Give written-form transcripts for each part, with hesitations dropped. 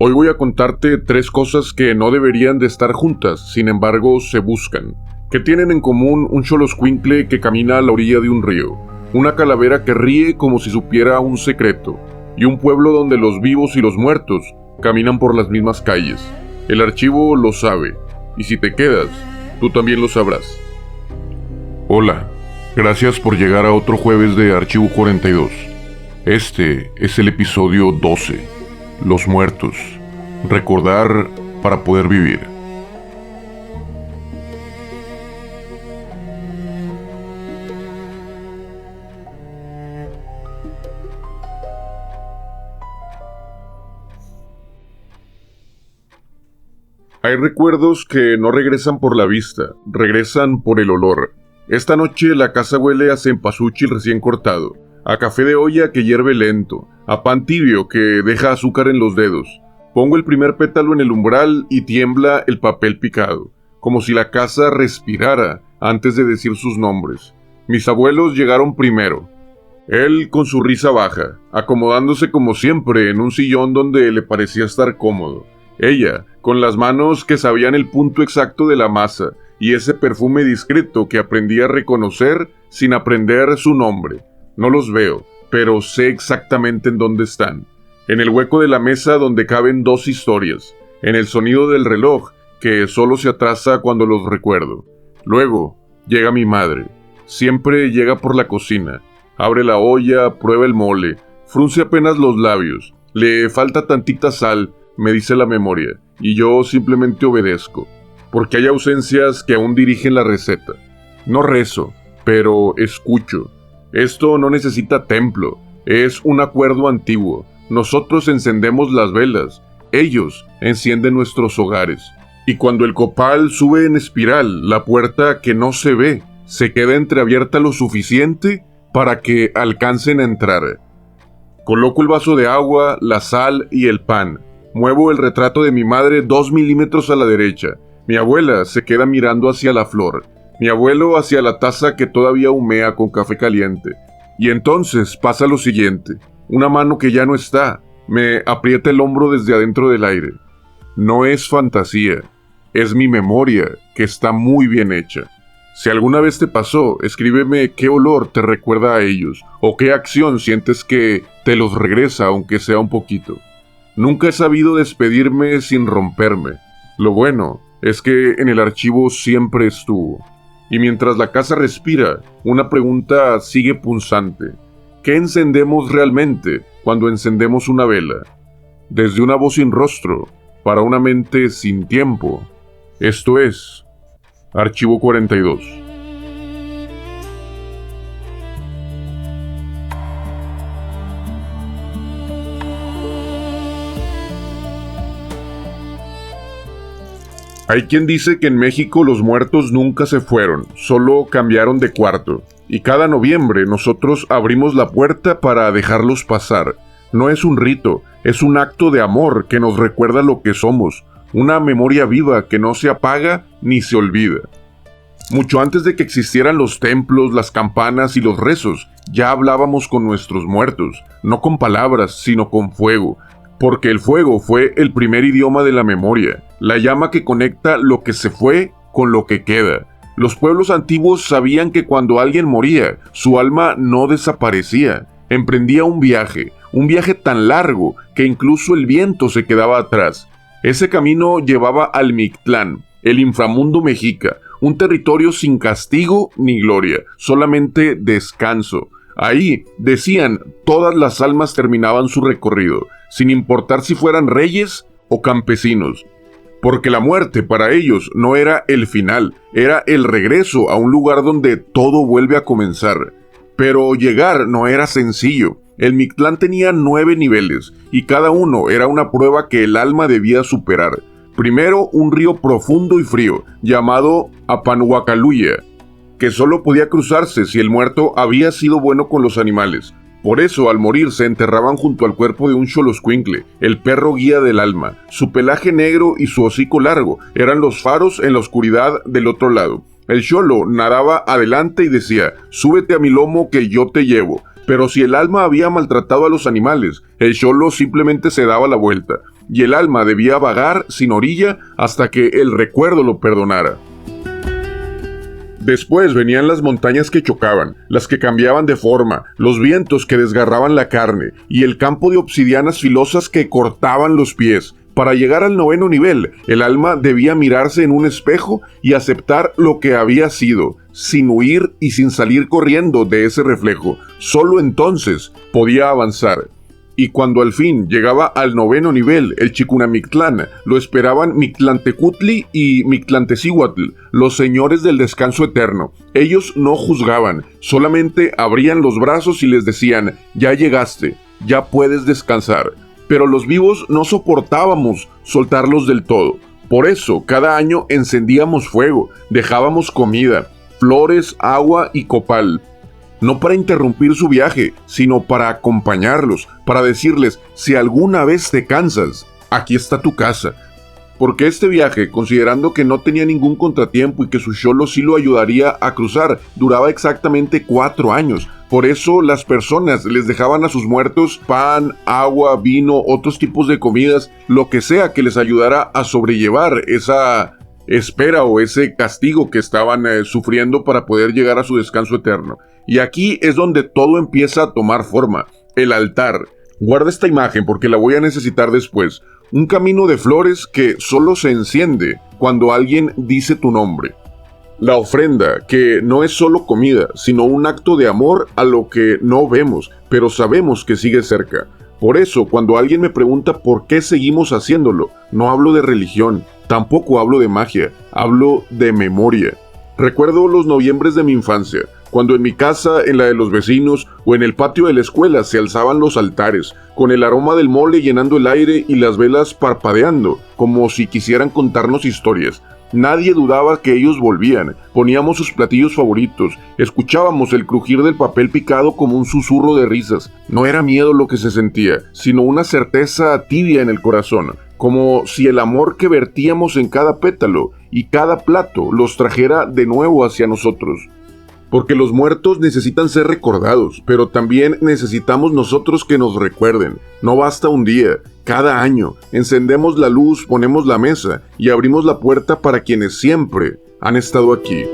Hoy voy a contarte 3 cosas que no deberían de estar juntas, sin embargo se buscan. ¿Qué tienen en común un xoloscuincle que camina a la orilla de un río? Una calavera que ríe como si supiera un secreto. Y un pueblo donde los vivos y los muertos caminan por las mismas calles. El archivo lo sabe, y si te quedas, tú también lo sabrás. Hola, gracias por llegar a otro jueves de Archivo 42. Este es el episodio 12. Los muertos. Recordar para poder vivir. Hay recuerdos que no regresan por la vista, regresan por el olor. Esta noche la casa huele a cempasúchil recién cortado, a café de olla que hierve lento, a pan tibio que deja azúcar en los dedos. Pongo el primer pétalo en el umbral y tiembla el papel picado, como si la casa respirara antes de decir sus nombres. Mis abuelos llegaron primero. Él con su risa baja, acomodándose como siempre en un sillón donde le parecía estar cómodo. Ella, con las manos que sabían el punto exacto de la masa y ese perfume discreto que aprendí a reconocer sin aprender su nombre. No los veo, pero sé exactamente en dónde están. En el hueco de la mesa donde caben 2 historias. En el sonido del reloj, que solo se atrasa cuando los recuerdo. Luego, llega mi madre. Siempre llega por la cocina. Abre la olla, prueba el mole. Frunce apenas los labios. Le falta tantita sal, me dice la memoria, y yo simplemente obedezco. Porque hay ausencias que aún dirigen la receta. No rezo, pero escucho. Esto no necesita templo, es un acuerdo antiguo. Nosotros encendemos las velas, ellos encienden nuestros hogares. Y cuando el copal sube en espiral, la puerta que no se ve, se queda entreabierta lo suficiente para que alcancen a entrar. Coloco el vaso de agua, la sal y el pan. Muevo el retrato de mi madre 2 milímetros a la derecha. Mi abuela se queda mirando hacia la flor. Mi abuelo hacia la taza que todavía humea con café caliente. Y entonces pasa lo siguiente. Una mano que ya no está, me aprieta el hombro desde adentro del aire. No es fantasía, es mi memoria, que está muy bien hecha. Si alguna vez te pasó, escríbeme qué olor te recuerda a ellos, o qué acción sientes que te los regresa aunque sea un poquito. Nunca he sabido despedirme sin romperme. Lo bueno es que en el archivo siempre estuvo. Y mientras la casa respira, una pregunta sigue punzante. ¿Qué encendemos realmente cuando encendemos una vela? Desde una voz sin rostro, para una mente sin tiempo. Esto es Archivo 42. Hay quien dice que en México los muertos nunca se fueron, solo cambiaron de cuarto. Y cada noviembre nosotros abrimos la puerta para dejarlos pasar. No es un rito, es un acto de amor que nos recuerda lo que somos, una memoria viva que no se apaga ni se olvida. Mucho antes de que existieran los templos, las campanas y los rezos, ya hablábamos con nuestros muertos, no con palabras, sino con fuego. Porque el fuego fue el primer idioma de la memoria, la llama que conecta lo que se fue con lo que queda. Los pueblos antiguos sabían que cuando alguien moría, su alma no desaparecía, emprendía un viaje tan largo que incluso el viento se quedaba atrás. Ese camino llevaba al Mictlán, el inframundo mexica, un territorio sin castigo ni gloria, solamente descanso. Ahí, decían, todas las almas terminaban su recorrido, sin importar si fueran reyes o campesinos. Porque la muerte para ellos no era el final, era el regreso a un lugar donde todo vuelve a comenzar. Pero llegar no era sencillo. El Mictlán tenía 9 niveles, y cada uno era una prueba que el alma debía superar. Primero, un río profundo y frío, llamado Apanhuacaluya, que solo podía cruzarse si el muerto había sido bueno con los animales. Por eso, al morir, se enterraban junto al cuerpo de un xoloscuincle, el perro guía del alma. Su pelaje negro y su hocico largo eran los faros en la oscuridad del otro lado. El xolo nadaba adelante y decía, «Súbete a mi lomo que yo te llevo». Pero si el alma había maltratado a los animales, el xolo simplemente se daba la vuelta. y el alma debía vagar sin orilla hasta que el recuerdo lo perdonara. Después venían las montañas que chocaban, las que cambiaban de forma, los vientos que desgarraban la carne y el campo de obsidianas filosas que cortaban los pies. Para llegar al 9º nivel, el alma debía mirarse en un espejo y aceptar lo que había sido, sin huir y sin salir corriendo de ese reflejo. Solo entonces podía avanzar. Y cuando al fin llegaba al 9º nivel, el Chikunamictlán, lo esperaban Mictlantecutli y Mictlantecíhuatl, los señores del descanso eterno. Ellos no juzgaban, solamente abrían los brazos y les decían: ya llegaste, ya puedes descansar. Pero los vivos no soportábamos soltarlos del todo. Por eso, cada año encendíamos fuego, dejábamos comida, flores, agua y copal. No para interrumpir su viaje, sino para acompañarlos, para decirles: si alguna vez te cansas, aquí está tu casa. Porque este viaje, considerando que no tenía ningún contratiempo y que su xolo sí lo ayudaría a cruzar, duraba exactamente 4 años. Por eso las personas les dejaban a sus muertos pan, agua, vino, otros tipos de comidas, lo que sea que les ayudara a sobrellevar esa espera o ese castigo que estaban sufriendo para poder llegar a su descanso eterno. Y aquí es donde todo empieza a tomar forma: el altar. Guarda esta imagen porque la voy a necesitar después. Un camino de flores que solo se enciende cuando alguien dice tu nombre. La ofrenda, que no es solo comida, sino un acto de amor a lo que no vemos, pero sabemos que sigue cerca. Por eso, cuando alguien me pregunta por qué seguimos haciéndolo, no hablo de religión, tampoco hablo de magia, hablo de memoria. Recuerdo los noviembres de mi infancia, cuando en mi casa, en la de los vecinos o en el patio de la escuela se alzaban los altares, con el aroma del mole llenando el aire y las velas parpadeando, como si quisieran contarnos historias. Nadie dudaba que ellos volvían, poníamos sus platillos favoritos, escuchábamos el crujir del papel picado como un susurro de risas. No era miedo lo que se sentía, sino una certeza tibia en el corazón, como si el amor que vertíamos en cada pétalo y cada plato los trajera de nuevo hacia nosotros. Porque los muertos necesitan ser recordados, pero también necesitamos nosotros que nos recuerden. No basta un día, cada año, encendemos la luz, ponemos la mesa y abrimos la puerta para quienes siempre han estado aquí.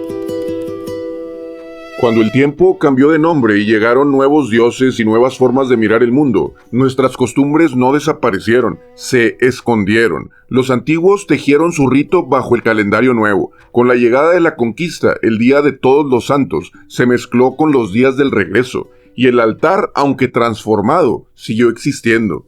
Cuando el tiempo cambió de nombre y llegaron nuevos dioses y nuevas formas de mirar el mundo, nuestras costumbres no desaparecieron, se escondieron. Los antiguos tejieron su rito bajo el calendario nuevo. Con la llegada de la conquista, el Día de Todos los Santos se mezcló con los días del regreso, y el altar, aunque transformado, siguió existiendo.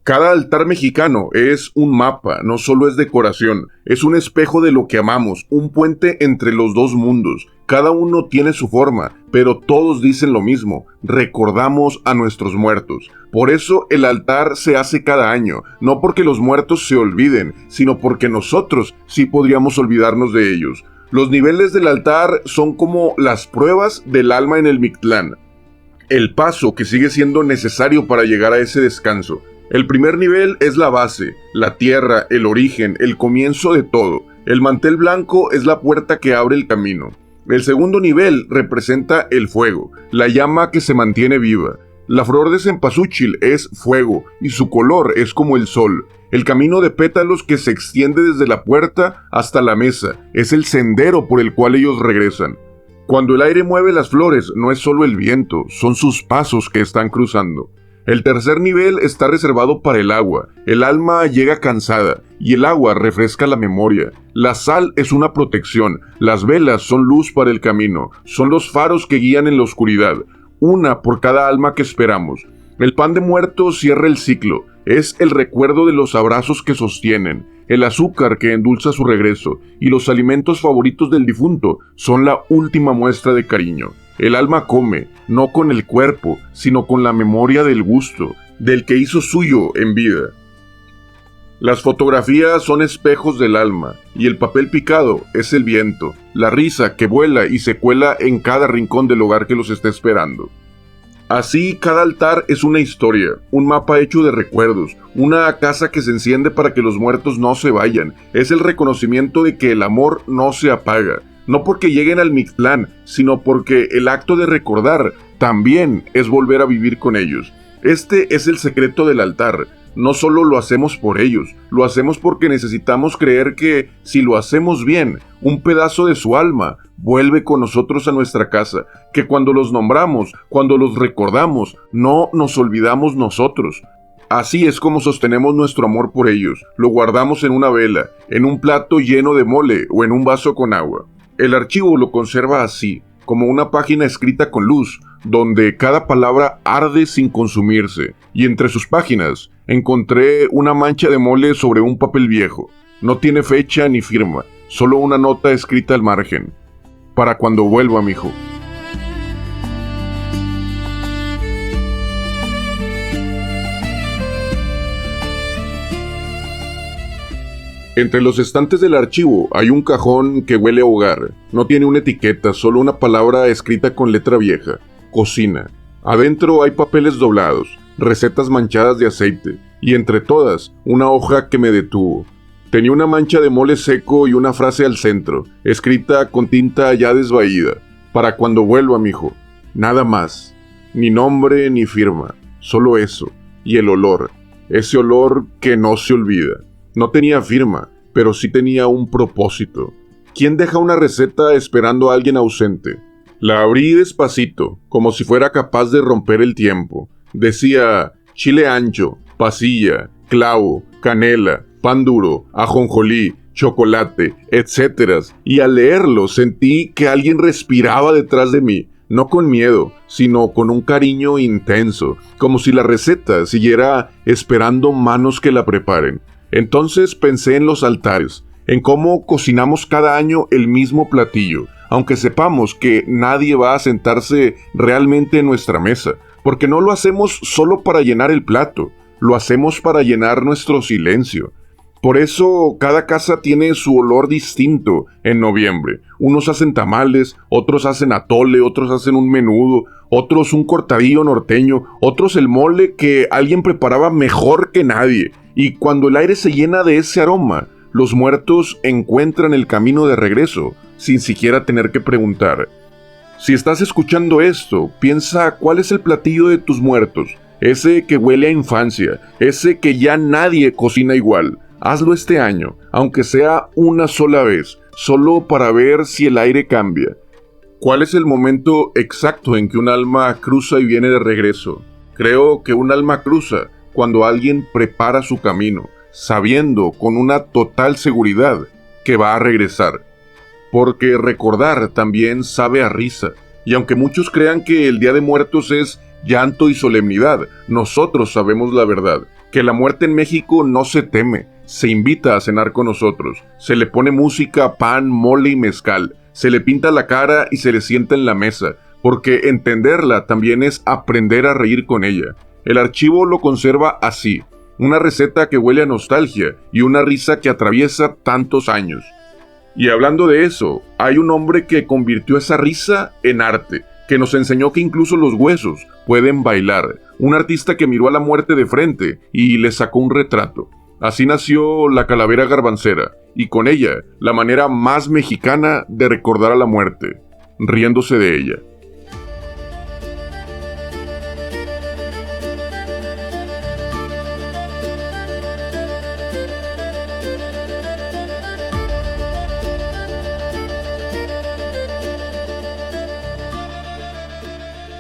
Cada altar mexicano es un mapa, no solo es decoración, es un espejo de lo que amamos, un puente entre los dos mundos. Cada uno tiene su forma, pero todos dicen lo mismo: recordamos a nuestros muertos. Por eso el altar se hace cada año, no porque los muertos se olviden, sino porque nosotros sí podríamos olvidarnos de ellos. Los niveles del altar son como las pruebas del alma en el Mictlán, el paso que sigue siendo necesario para llegar a ese descanso. El primer nivel es la base, la tierra, el origen, el comienzo de todo. El mantel blanco es la puerta que abre el camino. El segundo nivel representa el fuego, la llama que se mantiene viva. La flor de cempasúchil es fuego y su color es como el sol. El camino de pétalos que se extiende desde la puerta hasta la mesa es el sendero por el cual ellos regresan. Cuando el aire mueve las flores, no es solo el viento, son sus pasos que están cruzando. El tercer nivel está reservado para el agua. El alma llega cansada y el agua refresca la memoria. La sal es una protección. Las velas son luz para el camino. Son los faros que guían en la oscuridad. Una por cada alma que esperamos. El pan de muerto cierra el ciclo. Es el recuerdo de los abrazos que sostienen. El azúcar que endulza su regreso. Y los alimentos favoritos del difunto son la última muestra de cariño. El alma come, no con el cuerpo, sino con la memoria del gusto, del que hizo suyo en vida. Las fotografías son espejos del alma, y el papel picado es el viento, la risa que vuela y se cuela en cada rincón del hogar que los está esperando. Así, cada altar es una historia, un mapa hecho de recuerdos, una casa que se enciende para que los muertos no se vayan. Es el reconocimiento de que el amor no se apaga. No porque lleguen al Mictlán, sino porque el acto de recordar también es volver a vivir con ellos. Este es el secreto del altar. no solo lo hacemos por ellos, lo hacemos porque necesitamos creer que si lo hacemos bien, un pedazo de su alma vuelve con nosotros a nuestra casa, que cuando los nombramos, cuando los recordamos, no nos olvidamos nosotros. Así es como sostenemos nuestro amor por ellos, lo guardamos en una vela, en un plato lleno de mole o en un vaso con agua. El archivo lo conserva así, como una página escrita con luz, donde cada palabra arde sin consumirse, y entre sus páginas encontré una mancha de mole sobre un papel viejo. No tiene fecha ni firma, solo una nota escrita al margen. Para cuando vuelva, mijo. Entre los estantes del archivo hay un cajón que huele a hogar. No tiene una etiqueta, solo una palabra escrita con letra vieja. Cocina. Adentro hay papeles doblados, recetas manchadas de aceite, y entre todas, una hoja que me detuvo. Tenía una mancha de mole seco y una frase al centro, escrita con tinta ya desvaída. Para cuando vuelva, mijo. Nada más. Ni nombre ni firma. Solo eso. Y el olor. Ese olor que no se olvida. No tenía firma, pero sí tenía un propósito. ¿Quién deja una receta esperando a alguien ausente? La abrí despacito, como si fuera capaz de romper el tiempo. Decía chile ancho, pasilla, clavo, canela, pan duro, ajonjolí, chocolate, etc. Y al leerlo sentí que alguien respiraba detrás de mí, no con miedo, sino con un cariño intenso, como si la receta siguiera esperando manos que la preparen. Entonces pensé en los altares, en cómo cocinamos cada año el mismo platillo, aunque sepamos que nadie va a sentarse realmente en nuestra mesa, porque no lo hacemos solo para llenar el plato, lo hacemos para llenar nuestro silencio. Por eso cada casa tiene su olor distinto en noviembre. Unos hacen tamales, otros hacen atole, otros hacen un menudo, otros un cortadillo norteño, otros el mole que alguien preparaba mejor que nadie. Y cuando el aire se llena de ese aroma, los muertos encuentran el camino de regreso, sin siquiera tener que preguntar. Si estás escuchando esto, piensa cuál es el platillo de tus muertos, ese que huele a infancia, ese que ya nadie cocina igual. Hazlo este año, aunque sea una sola vez, solo para ver si el aire cambia. ¿Cuál es el momento exacto en que un alma cruza y viene de regreso? Creo que un alma cruza cuando alguien prepara su camino, sabiendo con una total seguridad que va a regresar. Porque recordar también sabe a risa, y aunque muchos crean que el Día de Muertos es llanto y solemnidad, nosotros sabemos la verdad, que la muerte en México no se teme, se invita a cenar con nosotros, se le pone música, pan, mole y mezcal, se le pinta la cara y se le sienta en la mesa, porque entenderla también es aprender a reír con ella. El archivo lo conserva así, una receta que huele a nostalgia y una risa que atraviesa tantos años. Y hablando de eso, hay un hombre que convirtió esa risa en arte, que nos enseñó que incluso los huesos pueden bailar, un artista que miró a la muerte de frente y le sacó un retrato. Así nació la calavera garbancera, y con ella, la manera más mexicana de recordar a la muerte, riéndose de ella.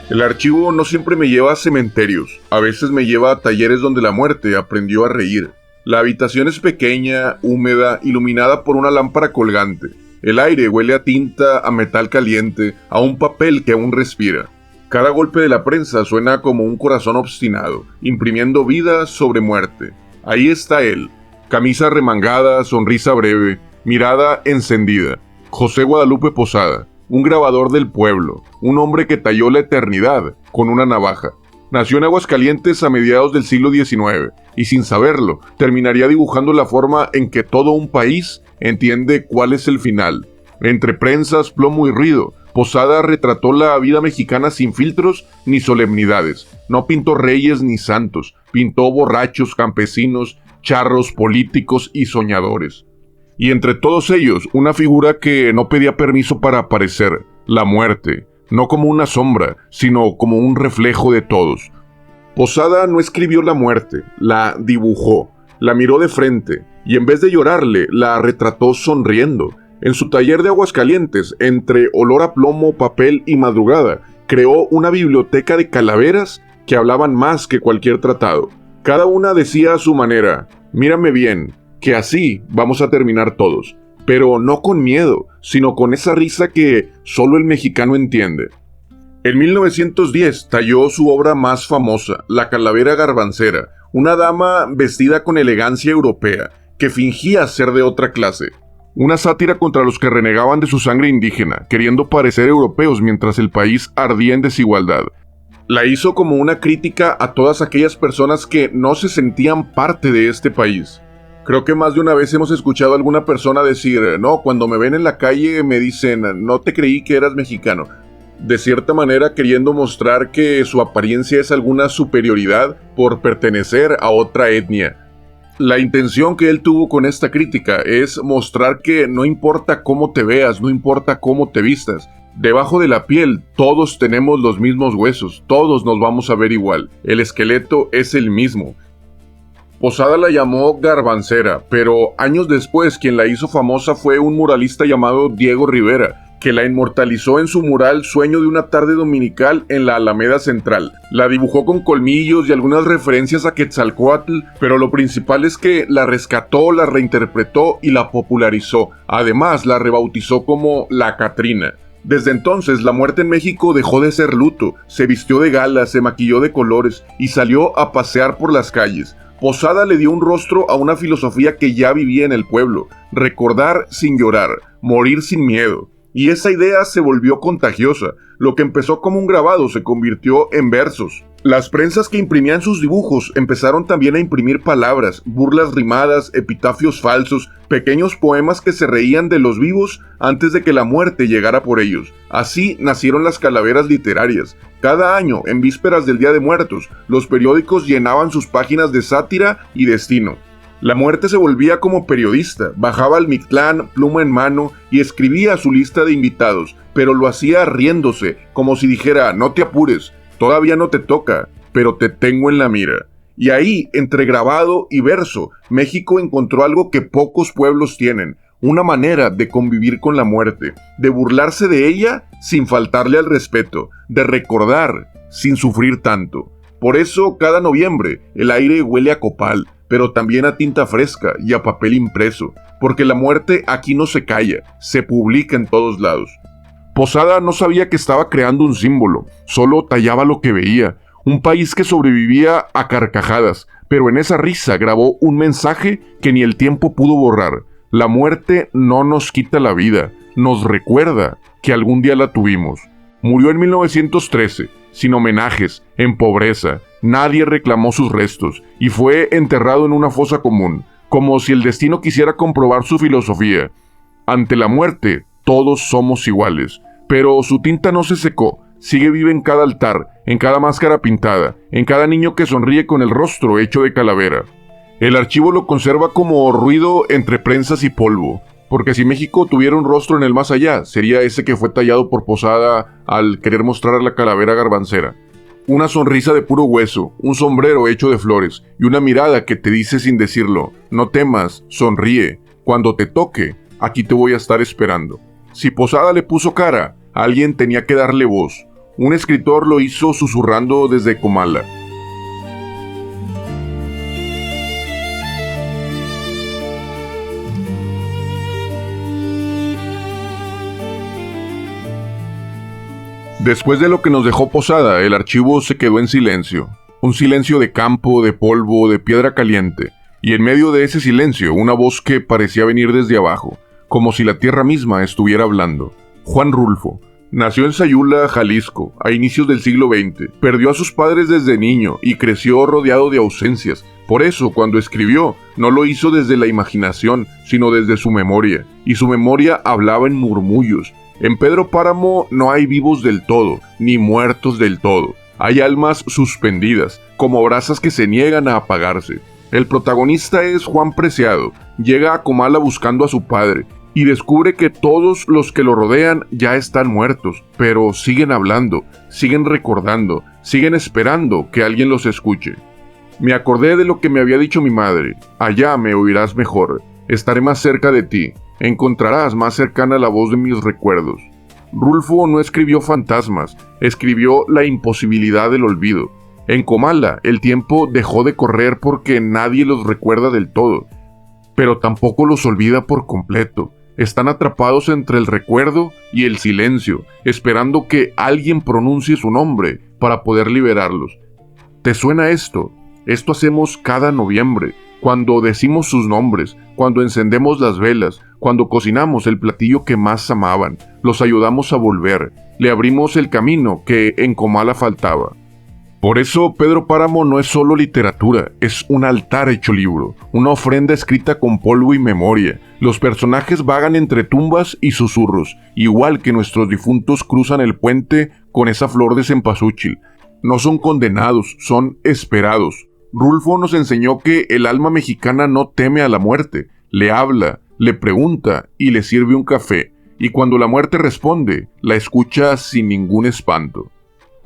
El archivo no siempre me lleva a cementerios, a veces me lleva a talleres donde la muerte aprendió a reír. La habitación es pequeña, húmeda, iluminada por una lámpara colgante. El aire huele a tinta, a metal caliente, a un papel que aún respira. Cada golpe de la prensa suena como un corazón obstinado, imprimiendo vida sobre muerte. Ahí está él, camisa remangada, sonrisa breve, mirada encendida. José Guadalupe Posada. Un grabador del pueblo, un hombre que talló la eternidad con una navaja. Nació en Aguascalientes a mediados del siglo XIX, y sin saberlo, terminaría dibujando la forma en que todo un país entiende cuál es el final. Entre prensas, plomo y ruido, Posada retrató la vida mexicana sin filtros ni solemnidades. No pintó reyes ni santos, pintó borrachos, campesinos, charros, políticos y soñadores. Y entre todos ellos, una figura que no pedía permiso para aparecer, la muerte, no como una sombra, sino como un reflejo de todos. Posada no escribió la muerte, la dibujó, la miró de frente y en vez de llorarle, la retrató sonriendo. En su taller de Aguascalientes, entre olor a plomo, papel y madrugada, creó una biblioteca de calaveras que hablaban más que cualquier tratado. Cada una decía a su manera: mírame bien, que así vamos a terminar todos. Pero no con miedo, sino con esa risa que solo el mexicano entiende. En 1910 talló su obra más famosa, La Calavera Garbancera, una dama vestida con elegancia europea, que fingía ser de otra clase. Una sátira contra los que renegaban de su sangre indígena, queriendo parecer europeos mientras el país ardía en desigualdad. La hizo como una crítica a todas aquellas personas que no se sentían parte de este país. Creo que más de una vez hemos escuchado a alguna persona decir: no, cuando me ven en la calle me dicen, no te creí que eras mexicano. De cierta manera queriendo mostrar que su apariencia es alguna superioridad por pertenecer a otra etnia. La intención que él tuvo con esta crítica es mostrar que no importa cómo te veas, no importa cómo te vistas, debajo de la piel todos tenemos los mismos huesos, todos nos vamos a ver igual, el esqueleto es el mismo. Posada la llamó Garbancera, pero años después quien la hizo famosa fue un muralista llamado Diego Rivera, que la inmortalizó en su mural Sueño de una tarde dominical en la Alameda Central. La dibujó con colmillos y algunas referencias a Quetzalcóatl, pero lo principal es que la rescató, la reinterpretó y la popularizó. Además, la rebautizó como La Catrina. Desde entonces, la muerte en México dejó de ser luto, se vistió de gala, se maquilló de colores y salió a pasear por las calles. Posada le dio un rostro a una filosofía que ya vivía en el pueblo: recordar sin llorar, morir sin miedo. Y esa idea se volvió contagiosa. Lo que empezó como un grabado se convirtió en versos. Las prensas que imprimían sus dibujos empezaron también a imprimir palabras, burlas rimadas, epitafios falsos, pequeños poemas que se reían de los vivos antes de que la muerte llegara por ellos. Así nacieron las calaveras literarias. Cada año, en vísperas del Día de Muertos, los periódicos llenaban sus páginas de sátira y destino. La muerte se volvía como periodista, bajaba al Mictlán, pluma en mano, y escribía su lista de invitados, pero lo hacía riéndose, como si dijera: no te apures, todavía no te toca, pero te tengo en la mira. Y ahí, entre grabado y verso, México encontró algo que pocos pueblos tienen: una manera de convivir con la muerte, de burlarse de ella sin faltarle al respeto, de recordar sin sufrir tanto. Por eso, cada noviembre, el aire huele a copal, pero también a tinta fresca y a papel impreso, porque la muerte aquí no se calla, se publica en todos lados. Posada no sabía que estaba creando un símbolo, solo tallaba lo que veía, un país que sobrevivía a carcajadas, pero en esa risa grabó un mensaje que ni el tiempo pudo borrar: la muerte no nos quita la vida, nos recuerda que algún día la tuvimos. Murió en 1913, sin homenajes, en pobreza. Nadie reclamó sus restos y fue enterrado en una fosa común, como si el destino quisiera comprobar su filosofía. Ante la muerte, todos somos iguales, pero su tinta no se secó, sigue viva en cada altar, en cada máscara pintada, en cada niño que sonríe con el rostro hecho de calavera. El archivo lo conserva como ruido entre prensas y polvo, porque si México tuviera un rostro en el más allá, sería ese que fue tallado por Posada al querer mostrar la calavera garbancera. Una sonrisa de puro hueso, un sombrero hecho de flores y una mirada que te dice sin decirlo: no temas, sonríe, cuando te toque, aquí te voy a estar esperando. Si Posada le puso cara, alguien tenía que darle voz. Un escritor lo hizo susurrando desde Comala. Después de lo que nos dejó Posada, el archivo se quedó en silencio. Un silencio de campo, de polvo, de piedra caliente. Y en medio de ese silencio, una voz que parecía venir desde abajo, como si la tierra misma estuviera hablando. Juan Rulfo. Nació en Sayula, Jalisco, a inicios del siglo XX. Perdió a sus padres desde niño y creció rodeado de ausencias. Por eso, cuando escribió, no lo hizo desde la imaginación, sino desde su memoria. Y su memoria hablaba en murmullos. En Pedro Páramo no hay vivos del todo, ni muertos del todo. Hay almas suspendidas, como brasas que se niegan a apagarse. El protagonista es Juan Preciado. Llega a Comala buscando a su padre y descubre que todos los que lo rodean ya están muertos, pero siguen hablando, siguen recordando, siguen esperando que alguien los escuche. Me acordé de lo que me había dicho mi madre: allá me oirás mejor, estaré más cerca de ti, encontrarás más cercana la voz de mis recuerdos. Rulfo no escribió fantasmas, escribió la imposibilidad del olvido. En Comala, el tiempo dejó de correr porque nadie los recuerda del todo, pero tampoco los olvida por completo. Están atrapados entre el recuerdo y el silencio, esperando que alguien pronuncie su nombre para poder liberarlos. ¿Te suena esto? Esto hacemos cada noviembre, cuando decimos sus nombres, cuando encendemos las velas, cuando cocinamos el platillo que más amaban, los ayudamos a volver, le abrimos el camino que en Comala faltaba. Por eso Pedro Páramo no es solo literatura, es un altar hecho libro, una ofrenda escrita con polvo y memoria. Los personajes vagan entre tumbas y susurros, igual que nuestros difuntos cruzan el puente con esa flor de cempasúchil. No son condenados, son esperados. Rulfo nos enseñó que el alma mexicana no teme a la muerte, le habla, le pregunta y le sirve un café, y cuando la muerte responde, la escucha sin ningún espanto.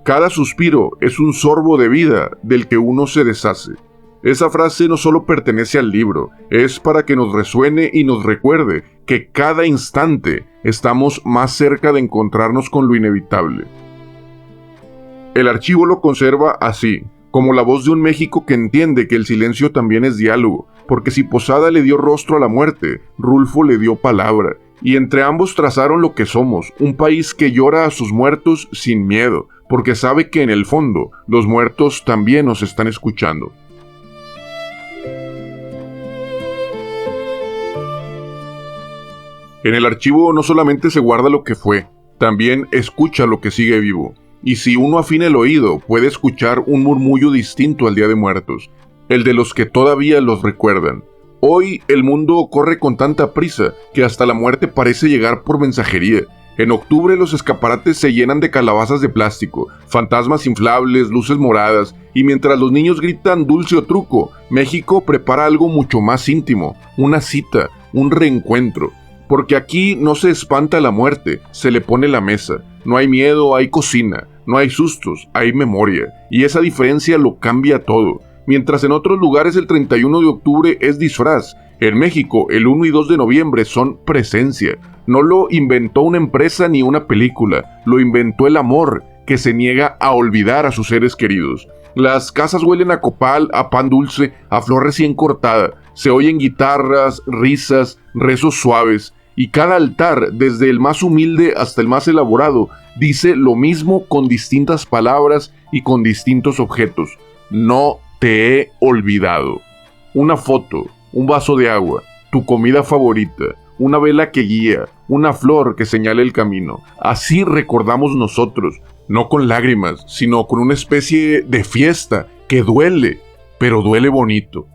Cada suspiro es un sorbo de vida del que uno se deshace. Esa frase no solo pertenece al libro, es para que nos resuene y nos recuerde que cada instante estamos más cerca de encontrarnos con lo inevitable. El archivo lo conserva así, como la voz de un México que entiende que el silencio también es diálogo, porque si Posada le dio rostro a la muerte, Rulfo le dio palabra, y entre ambos trazaron lo que somos, un país que llora a sus muertos sin miedo, porque sabe que en el fondo los muertos también nos están escuchando. En el archivo no solamente se guarda lo que fue, también escucha lo que sigue vivo. Y si uno afina el oído, puede escuchar un murmullo distinto al Día de Muertos, el de los que todavía los recuerdan. Hoy el mundo corre con tanta prisa que hasta la muerte parece llegar por mensajería. En octubre los escaparates se llenan de calabazas de plástico, fantasmas inflables, luces moradas, y mientras los niños gritan dulce o truco, México prepara algo mucho más íntimo, una cita, un reencuentro. Porque aquí no se espanta la muerte, se le pone la mesa. No hay miedo, hay cocina. No hay sustos, hay memoria. Y esa diferencia lo cambia todo. Mientras en otros lugares el 31 de octubre es disfraz, en México el 1 y 2 de noviembre son presencia. No lo inventó una empresa ni una película, lo inventó el amor, que se niega a olvidar a sus seres queridos. Las casas huelen a copal, a pan dulce, a flor recién cortada. Se oyen guitarras, risas, rezos suaves. Y cada altar, desde el más humilde hasta el más elaborado, dice lo mismo con distintas palabras y con distintos objetos. No te he olvidado. Una foto, un vaso de agua, tu comida favorita, una vela que guía, una flor que señala el camino. Así recordamos nosotros, no con lágrimas, sino con una especie de fiesta que duele, pero duele bonito.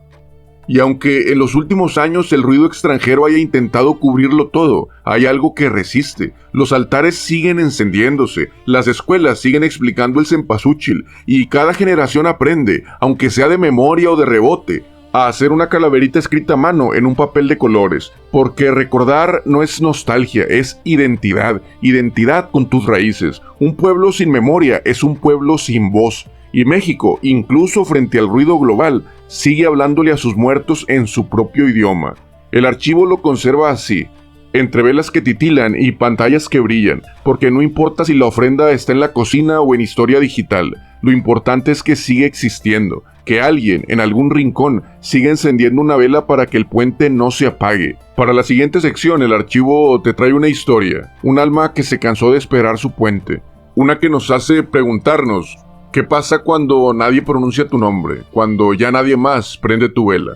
Y aunque en los últimos años el ruido extranjero haya intentado cubrirlo todo, hay algo que resiste. Los altares siguen encendiéndose, las escuelas siguen explicando el cempasúchil, y cada generación aprende, aunque sea de memoria o de rebote, a hacer una calaverita escrita a mano en un papel de colores, porque recordar no es nostalgia, es identidad, identidad con tus raíces. Un pueblo sin memoria es un pueblo sin voz. Y México, incluso frente al ruido global, sigue hablándole a sus muertos en su propio idioma. El archivo lo conserva así, entre velas que titilan y pantallas que brillan, porque no importa si la ofrenda está en la cocina o en historia digital, lo importante es que sigue existiendo, que alguien en algún rincón siga encendiendo una vela para que el puente no se apague. Para la siguiente sección, el archivo te trae una historia, un alma que se cansó de esperar su puente, una que nos hace preguntarnos: ¿qué pasa cuando nadie pronuncia tu nombre? Cuando ya nadie más prende tu vela.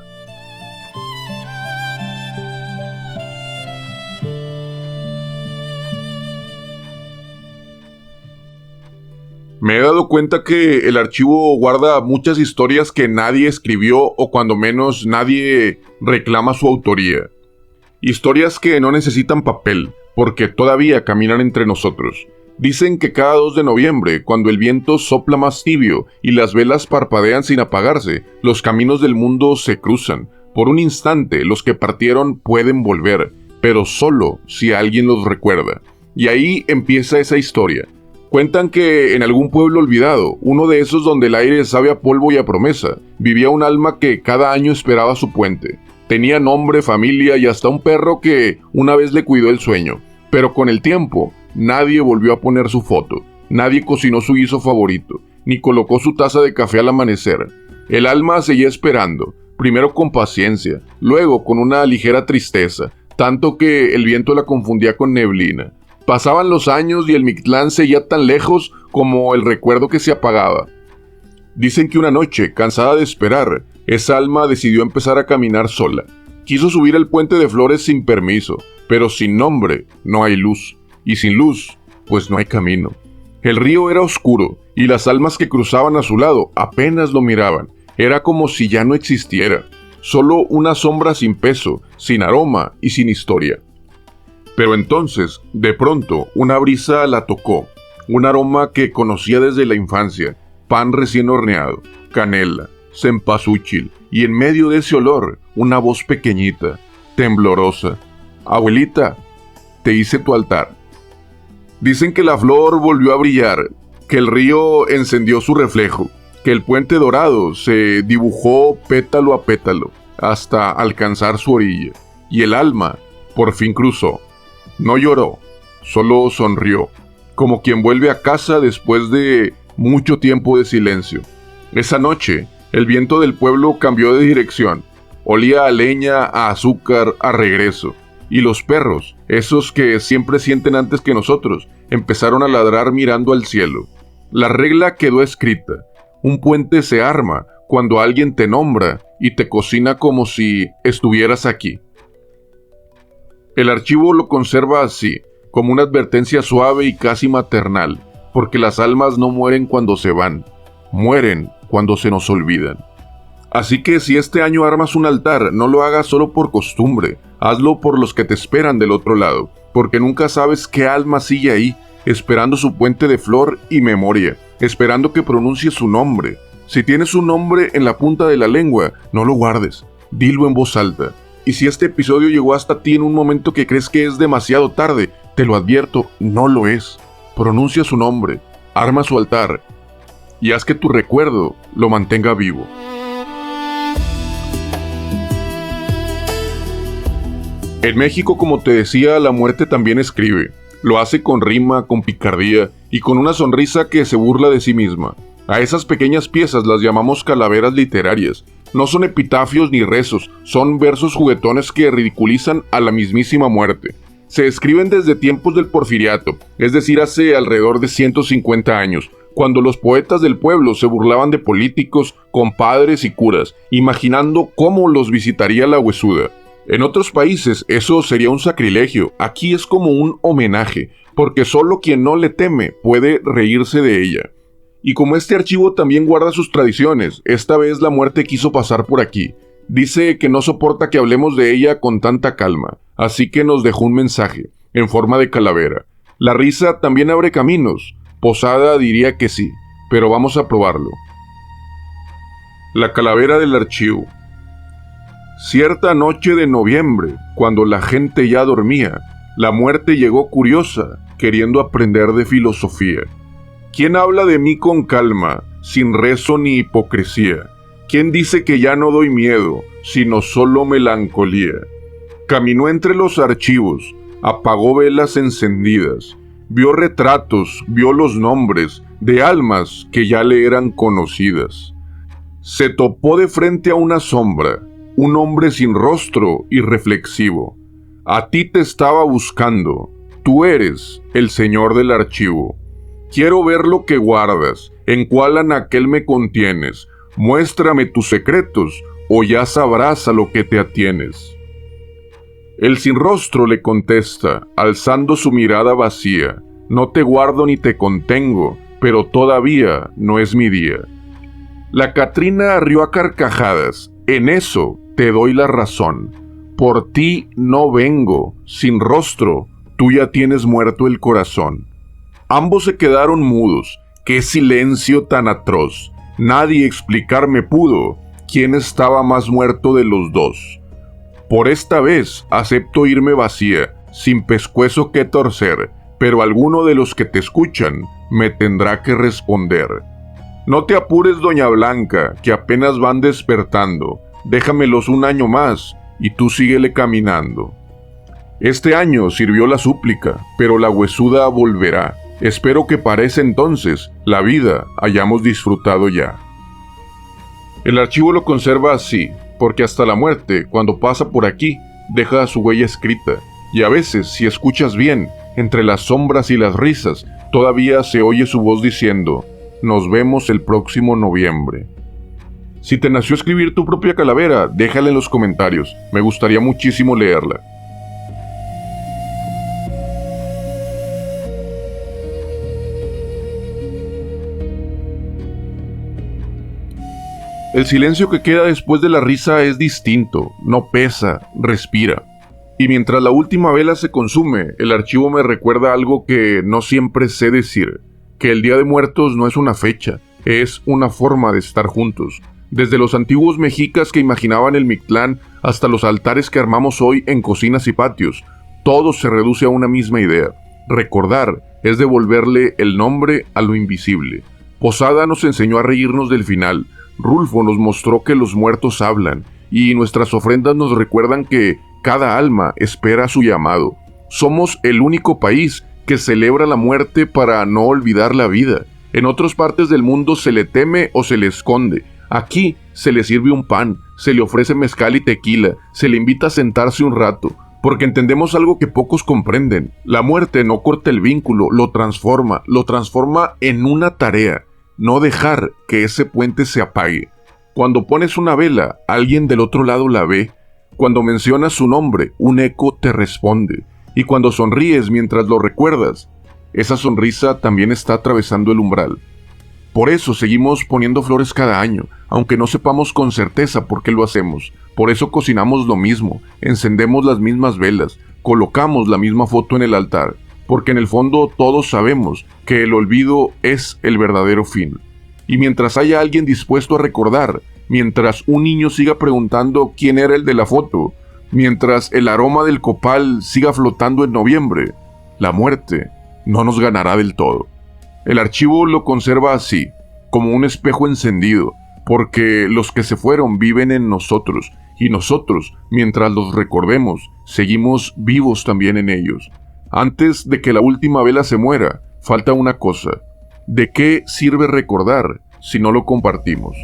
Me he dado cuenta que el archivo guarda muchas historias que nadie escribió o cuando menos nadie reclama su autoría. Historias que no necesitan papel, porque todavía caminan entre nosotros. Dicen que cada 2 de noviembre, cuando el viento sopla más tibio y las velas parpadean sin apagarse, los caminos del mundo se cruzan. Por un instante, los que partieron pueden volver, pero solo si alguien los recuerda. Y ahí empieza esa historia. Cuentan que en algún pueblo olvidado, uno de esos donde el aire sabe a polvo y a promesa, vivía un alma que cada año esperaba su puente. Tenía nombre, familia y hasta un perro que una vez le cuidó el sueño. Pero con el tiempo, nadie volvió a poner su foto, nadie cocinó su guiso favorito, ni colocó su taza de café al amanecer. El alma seguía esperando, primero con paciencia, luego con una ligera tristeza, tanto que el viento la confundía con neblina. Pasaban los años y el Mictlán seguía tan lejos como el recuerdo que se apagaba. Dicen que una noche, cansada de esperar, esa alma decidió empezar a caminar sola. Quiso subir el puente de flores sin permiso, pero sin nombre no hay luz, y sin luz, pues no hay camino. El río era oscuro, y las almas que cruzaban a su lado apenas lo miraban. Era como si ya no existiera, solo una sombra sin peso, sin aroma y sin historia. Pero entonces, de pronto, una brisa la tocó, un aroma que conocía desde la infancia, pan recién horneado, canela, cempasúchil, y en medio de ese olor, una voz pequeñita, temblorosa. «Abuelita, te hice tu altar». Dicen que la flor volvió a brillar, que el río encendió su reflejo, que el puente dorado se dibujó pétalo a pétalo, hasta alcanzar su orilla, y el alma por fin cruzó. No lloró, solo sonrió, como quien vuelve a casa después de mucho tiempo de silencio. Esa noche, el viento del pueblo cambió de dirección. Olía a leña, a azúcar, a regreso. Y los perros, esos que siempre sienten antes que nosotros, empezaron a ladrar mirando al cielo. La regla quedó escrita. Un puente se arma cuando alguien te nombra y te cocina como si estuvieras aquí. El archivo lo conserva así, como una advertencia suave y casi maternal, porque las almas no mueren cuando se van, mueren cuando se nos olvidan. Así que si este año armas un altar, no lo hagas solo por costumbre, hazlo por los que te esperan del otro lado, porque nunca sabes qué alma sigue ahí, esperando su puente de flor y memoria, esperando que pronuncie su nombre. Si tienes un nombre en la punta de la lengua, no lo guardes, dilo en voz alta. Y si este episodio llegó hasta ti en un momento que crees que es demasiado tarde, te lo advierto, no lo es. Pronuncia su nombre, arma su altar y haz que tu recuerdo lo mantenga vivo. En México, como te decía, la muerte también escribe. Lo hace con rima, con picardía y con una sonrisa que se burla de sí misma. A esas pequeñas piezas las llamamos calaveras literarias. No son epitafios ni rezos, son versos juguetones que ridiculizan a la mismísima muerte. Se escriben desde tiempos del Porfiriato, es decir, hace alrededor de 150 años, cuando los poetas del pueblo se burlaban de políticos, compadres y curas, imaginando cómo los visitaría la huesuda. En otros países eso sería un sacrilegio, aquí es como un homenaje, porque solo quien no le teme puede reírse de ella. Y como este archivo también guarda sus tradiciones, esta vez la muerte quiso pasar por aquí. Dice que no soporta que hablemos de ella con tanta calma, así que nos dejó un mensaje, en forma de calavera. La risa también abre caminos. Posada diría que sí, pero vamos a probarlo. La calavera del archivo. Cierta noche de noviembre, cuando la gente ya dormía, la muerte llegó curiosa, queriendo aprender de filosofía. ¿Quién habla de mí con calma, sin rezo ni hipocresía? ¿Quién dice que ya no doy miedo, sino solo melancolía? Caminó entre los archivos, apagó velas encendidas, vio retratos, vio los nombres de almas que ya le eran conocidas. Se topó de frente a una sombra, un hombre sin rostro y reflexivo. A ti te estaba buscando, tú eres el señor del archivo. Quiero ver lo que guardas, en cuál anaquel me contienes. Muéstrame tus secretos, o ya sabrás a lo que te atienes. El sin rostro le contesta, alzando su mirada vacía. No te guardo ni te contengo, pero todavía no es mi día. La Catrina rió a carcajadas, en eso te doy la razón. Por ti no vengo, sin rostro, tú ya tienes muerto el corazón. Ambos se quedaron mudos. ¡Qué silencio tan atroz! Nadie explicarme pudo quién estaba más muerto de los dos. Por esta vez acepto irme vacía, sin pescuezo que torcer, pero alguno de los que te escuchan me tendrá que responder. No te apures, doña Blanca, que apenas van despertando. Déjamelos un año más, y tú síguele caminando. Este año sirvió la súplica, pero la huesuda volverá. Espero que para ese entonces la vida hayamos disfrutado ya. El archivo lo conserva así, porque hasta la muerte, cuando pasa por aquí, deja su huella escrita, y a veces, si escuchas bien, entre las sombras y las risas, todavía se oye su voz diciendo: nos vemos el próximo noviembre. Si te nació escribir tu propia calavera, déjala en los comentarios, me gustaría muchísimo leerla. El silencio que queda después de la risa es distinto, no pesa, respira. Y mientras la última vela se consume, el archivo me recuerda algo que no siempre sé decir, que el Día de Muertos no es una fecha, es una forma de estar juntos. Desde los antiguos mexicas que imaginaban el Mictlán hasta los altares que armamos hoy en cocinas y patios, todo se reduce a una misma idea. Recordar es devolverle el nombre a lo invisible. Posada nos enseñó a reírnos del final. Rulfo nos mostró que los muertos hablan, y nuestras ofrendas nos recuerdan que cada alma espera su llamado. Somos el único país que celebra la muerte para no olvidar la vida. En otras partes del mundo se le teme o se le esconde. Aquí se le sirve un pan, se le ofrece mezcal y tequila, se le invita a sentarse un rato, porque entendemos algo que pocos comprenden. La muerte no corta el vínculo, lo transforma en una tarea. No dejar que ese puente se apague. Cuando pones una vela, alguien del otro lado la ve. Cuando mencionas su nombre, un eco te responde. Y cuando sonríes mientras lo recuerdas, esa sonrisa también está atravesando el umbral. Por eso seguimos poniendo flores cada año, aunque no sepamos con certeza por qué lo hacemos. Por eso cocinamos lo mismo, encendemos las mismas velas, colocamos la misma foto en el altar. Porque en el fondo todos sabemos que el olvido es el verdadero fin. Y mientras haya alguien dispuesto a recordar, mientras un niño siga preguntando quién era el de la foto, mientras el aroma del copal siga flotando en noviembre, la muerte no nos ganará del todo. El archivo lo conserva así, como un espejo encendido, porque los que se fueron viven en nosotros, y nosotros, mientras los recordemos, seguimos vivos también en ellos. Antes de que la última vela se muera, falta una cosa. ¿De qué sirve recordar si no lo compartimos?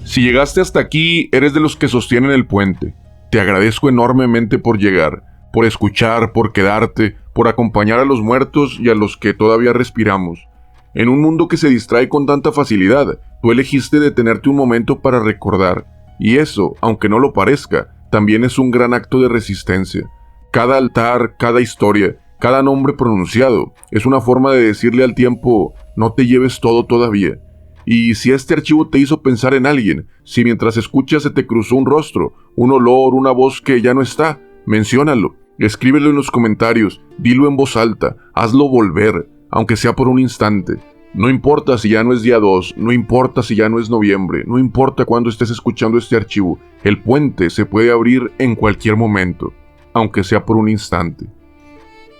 Si llegaste hasta aquí, eres de los que sostienen el puente. Te agradezco enormemente por llegar, por escuchar, por quedarte, por acompañar a los muertos y a los que todavía respiramos. En un mundo que se distrae con tanta facilidad, tú elegiste detenerte un momento para recordar. Y eso, aunque no lo parezca, también es un gran acto de resistencia. Cada altar, cada historia, cada nombre pronunciado, es una forma de decirle al tiempo: no te lleves todo todavía. Y si este archivo te hizo pensar en alguien, si mientras escuchas se te cruzó un rostro, un olor, una voz que ya no está, menciónalo, escríbelo en los comentarios, dilo en voz alta, hazlo volver, aunque sea por un instante. No importa si ya no es día 2, no importa si ya no es noviembre, no importa cuándo estés escuchando este archivo, el puente se puede abrir en cualquier momento, aunque sea por un instante.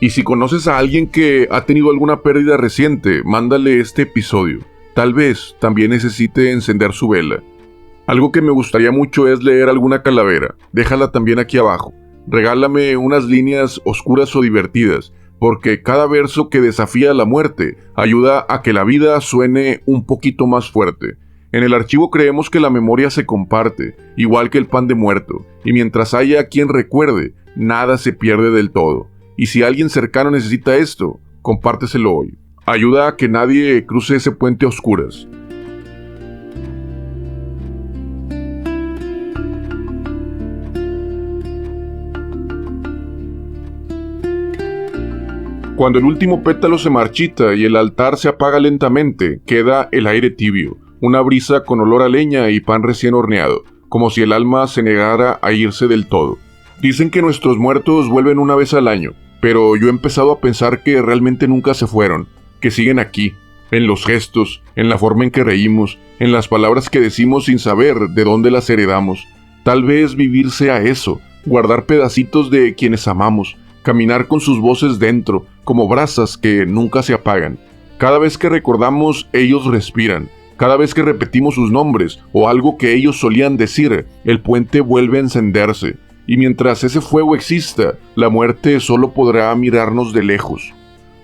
Y si conoces a alguien que ha tenido alguna pérdida reciente, mándale este episodio. Tal vez también necesite encender su vela. Algo que me gustaría mucho es leer alguna calavera, déjala también aquí abajo. Regálame unas líneas oscuras o divertidas, porque cada verso que desafía la muerte ayuda a que la vida suene un poquito más fuerte. En el archivo creemos que la memoria se comparte, igual que el pan de muerto, y mientras haya quien recuerde, nada se pierde del todo. Y si alguien cercano necesita esto, compárteselo hoy. Ayuda a que nadie cruce ese puente a oscuras. Cuando el último pétalo se marchita y el altar se apaga lentamente, queda el aire tibio, una brisa con olor a leña y pan recién horneado, como si el alma se negara a irse del todo. Dicen que nuestros muertos vuelven una vez al año, pero yo he empezado a pensar que realmente nunca se fueron, que siguen aquí, en los gestos, en la forma en que reímos, en las palabras que decimos sin saber de dónde las heredamos. Tal vez vivir sea eso, guardar pedacitos de quienes amamos, caminar con sus voces dentro, como brasas que nunca se apagan. Cada vez que recordamos, ellos respiran. Cada vez que repetimos sus nombres o algo que ellos solían decir, el puente vuelve a encenderse. Y mientras ese fuego exista, la muerte solo podrá mirarnos de lejos.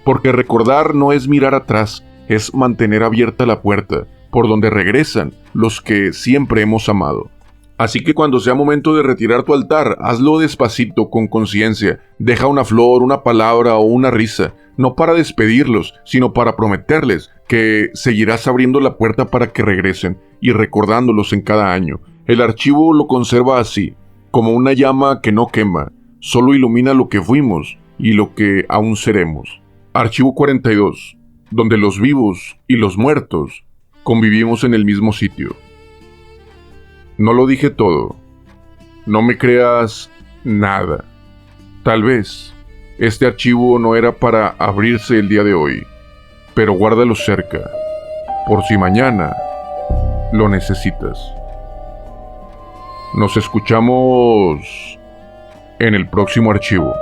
Porque recordar no es mirar atrás, es mantener abierta la puerta, por donde regresan los que siempre hemos amado. Así que cuando sea momento de retirar tu altar, hazlo despacito, con conciencia. Deja una flor, una palabra o una risa, no para despedirlos, sino para prometerles que seguirás abriendo la puerta para que regresen y recordándolos en cada año. El archivo lo conserva así, como una llama que no quema, solo ilumina lo que fuimos y lo que aún seremos. Archivo 42, donde los vivos y los muertos convivimos en el mismo sitio. No lo dije todo. No me creas nada. Tal vez este archivo no era para abrirse el día de hoy, pero guárdalo cerca, por si mañana lo necesitas. Nos escuchamos en el próximo archivo.